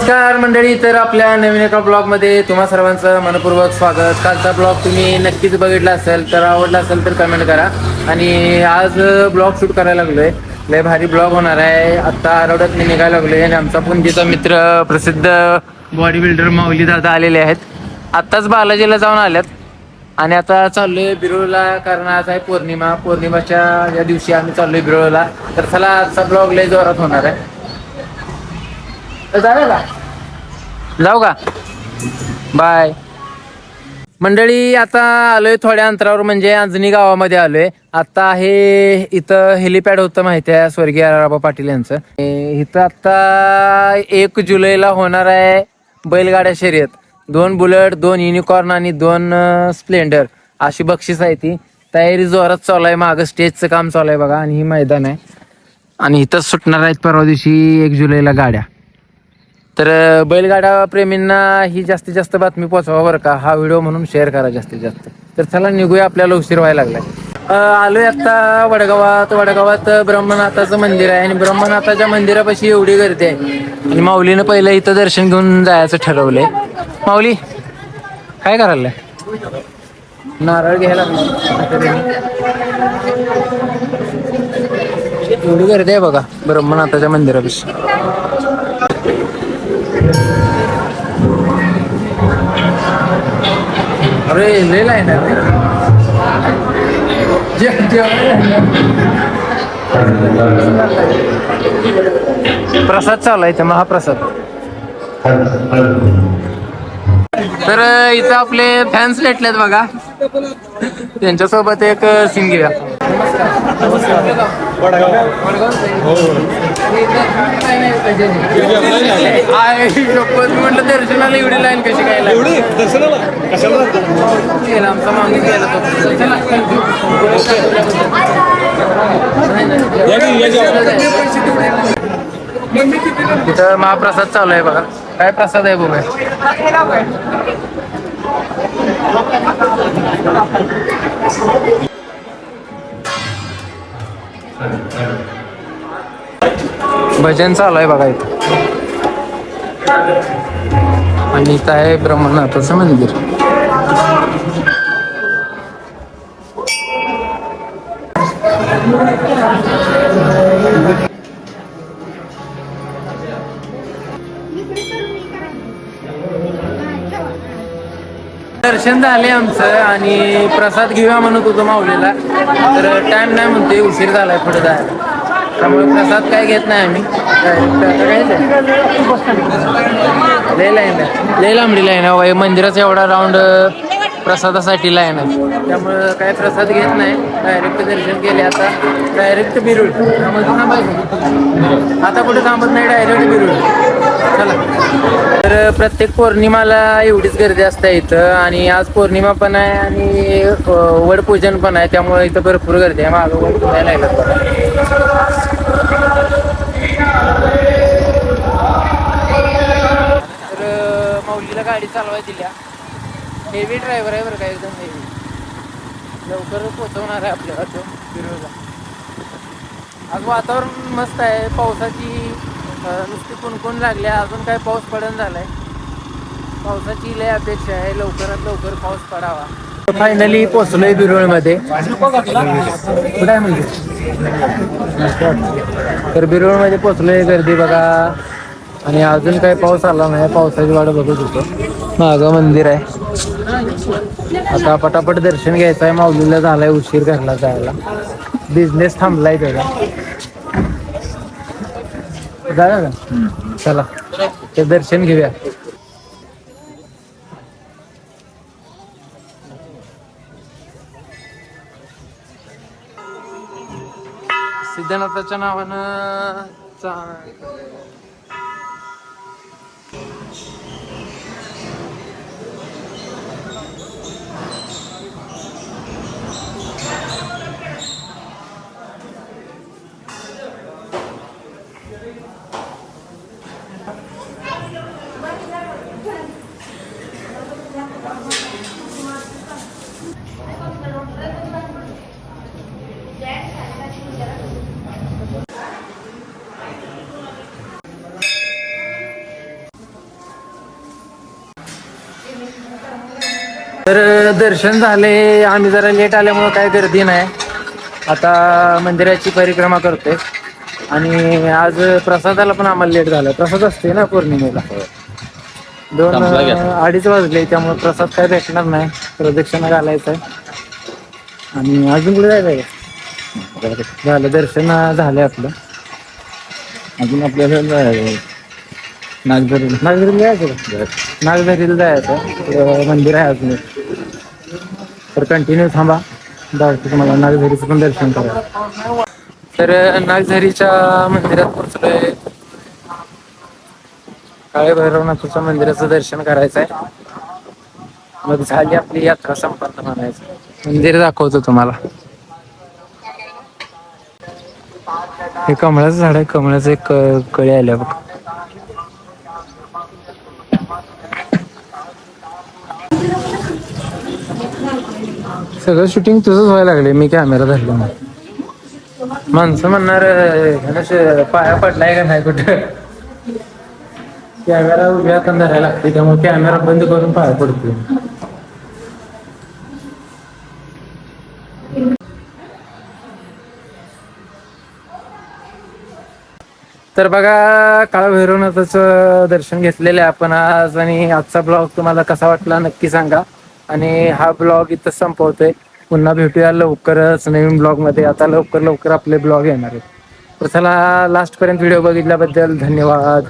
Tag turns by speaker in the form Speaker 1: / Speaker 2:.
Speaker 1: नमस्कार मंडळी. तर आपल्या नवीन एका ब्लॉगमध्ये तुम्हा सर्वांचं मनपूर्वक स्वागत. कालचा ब्लॉग तुम्ही नक्कीच बघितला असेल, तर आवडला असेल तर कमेंट करा. आणि आज ब्लॉग शूट करायला लागलोय. लय भारी ब्लॉग होणार आहे. आत्ता आरवड्यात मी निघायला लागलोय आणि आमचा पुंजीचा मित्र प्रसिद्ध बॉडी बिल्डर माऊली दादा आलेले आहेत. आत्ताच बालाजीला जाऊन आल्यात आणि आता चाललोय बिरोळला, कारण आज आहे पौर्णिमा. पौर्णिमाच्या या दिवशी आम्ही चाललोय बिरोळला. तर चला, आजचा ब्लॉग लय जोरात होणार आहे. जाऊ का? बाय मंडळी. आता आलोय थोड्या अंतरावर, म्हणजे अंजनी गावामध्ये आलोय. आता आहे इथं हेलिपॅड होतं, माहिती आहे, स्वर्गीय आराबा पाटील यांचं. इथं आता 1 जुलैला होणार आहे बैलगाड्या शर्यत. 2 बुलेट, 2 युनिकॉर्न आणि 2 स्प्लेंडर अशी बक्षीस आहे. ती तयारी जोरात चालू आहे. मागं स्टेजचं काम चालू आहे बघा. आणि ही मैदान आहे आणि इथंच सुटणार आहेत परवा दिवशी 1 जुलैला गाड्या. तर बैलगाडा प्रेमींना ही जास्तीत जास्त बातमी पोहोचवा बरं का. हा व्हिडिओ म्हणून शेअर करा जास्तीत जास्त. तर चला निघूया, आपल्याला उशीर व्हायला लागलाय. आलोय आता वडगावात. वडगावात ब्रह्मनाथाचं मंदिर आहे आणि ब्रह्मनाथाच्या मंदिरापाशी एवढी गर्दी आहे. आणि माऊलीनं पहिलं इथं दर्शन घेऊन जायचं ठरवलंय. माऊली काय करायला? नारळ घ्यायला एवढी गर्दी आहे बघा ब्रह्मनाथाच्या मंदिरापाशी. अरे लय लाईन आहे. प्रसाद चालू आहे, महाप्रसाद. तर इथं आपले फॅन्स भेटलेत बघा. त्यांच्यासोबत एक सीन घेऊया. म्हटलं दर्शनाला एवढी लाईन कशी काय? आमचा माणूस गेला इथं महाप्रसाद चालू आहे बघा. काय प्रसाद आहे बघा. भजन चालू आहे बघा इथं. आणि इथं आहे ब्रह्मनाथाचं मंदिर. दर्शन झाले आमचं आणि प्रसाद घेऊया म्हणत होतो माऊलीला. तर टाइम नाही म्हणते, उशीर झालाय पुढे जायला. त्यामुळे प्रसाद काय घेत नाही आम्ही. लय लाईन आहे, लय लांबडी लाईन आहे. मंदिराचा एवढा राऊंड प्रसादासाठी लाईन आहे. त्यामुळं काय प्रसाद घेत नाही, डायरेक्ट दर्शन केले. आता डायरेक्ट बिरुळ. आता कुठे थांबत नाही, डायरेक्ट बिरुळ. चला. तर प्रत्येक पौर्णिमाला एवढीच गर्दी असते इथं. आणि आज पौर्णिमा पण आहे आणि वडपूजन पण आहे, त्यामुळे इथं भरपूर गर्दी आहे. मागं वड पूजायला लागलं बघा. तर माऊलीला गाडी चालवायला दिल्या. हेवी ड्रायव्हर आहे बरं का, एकदम हेवी. लवकर पोहोचवणार आहे आपल्याला तो बिरोळला. आज वातावरण मस्त आहे. पावसाची नुसती कुणकुण लागल्या. अजून काय पाऊस पडून झालाय. पावसाची लय अपेक्षा आहे, लवकरात लवकर पाऊस पडावा. फायनली पोहोचलोय बिरोळमध्ये. कुठे म्हणजे तर बिरोळमध्ये पोहोचलोय. गर्दी बघा. आणि अजून काही पाऊस आला नाही, पावसाची वाट बघत होतो. मागं मंदिर आहे. आता पटापट दर्शन घ्यायचं आहे. माऊलीला झालाय उशीर घरला जायला. बिझनेस थांबलाय त्याचा. जाऊया का? चला ते दर्शन घेऊया. सिद्धनाथाच्या नावानं तर दर्शन झाले. आम्ही जरा लेट आल्यामुळं काय गर्दी नाही. आता मंदिराची परिक्रमा करतोय आणि आज प्रसादाला पण आम्हाला लेट झाला. प्रसाद असते ना पौर्णिमेला. 2-2:30 वाजले त्यामुळे प्रसाद काय भेटणार नाही. प्रदक्षिणा घालायचं आहे आणि अजून कुठे जायचं आहे. झालं दर्शन झालंय आपलं. अजून आपल्याला नागझरीला जायचं. नागझरीला जायचं मंदिर आहे अजून. तर कंटिन्यू थांबा, दाखवतो तुम्हाला नागझरीचं पण दर्शन करा. तर नागझरीच्या मंदिरात पोहोचलोय. काळे भैरवनाथाच्या मंदिराचं दर्शन करायचं आहे. मग झाली आपली यात्रा संपन्न म्हणायचं. मंदिर दाखवतो तुम्हाला. हे कमळाचं झाड आहे. कमळाचं एक कळी आल्या बघ. सगळं शूटिंग तुझंच व्हायला लागले. मी कॅमेरा धरला नाही. माणसं म्हणणार पाया पडलाय का नाही कुठं. कॅमेरा उभ्या हाताने धरायला लागते त्यामुळे कॅमेरा बंद करून पाया पडतो. तर बघा काळ भैरवनाथाचं दर्शन घेतलेलं आहे आपण आज. आणि आजचा ब्लॉग तुम्हाला कसा वाटला नक्की सांगा. आणि हा ब्लॉग इथं संपवतोय. पुन्हा भेटूया लवकरच नवीन ब्लॉग मध्ये. आता लवकर आपले ब्लॉग येणार आहेत. तर चला, लास्ट पर्यंत व्हिडिओ बघितल्याबद्दल धन्यवाद.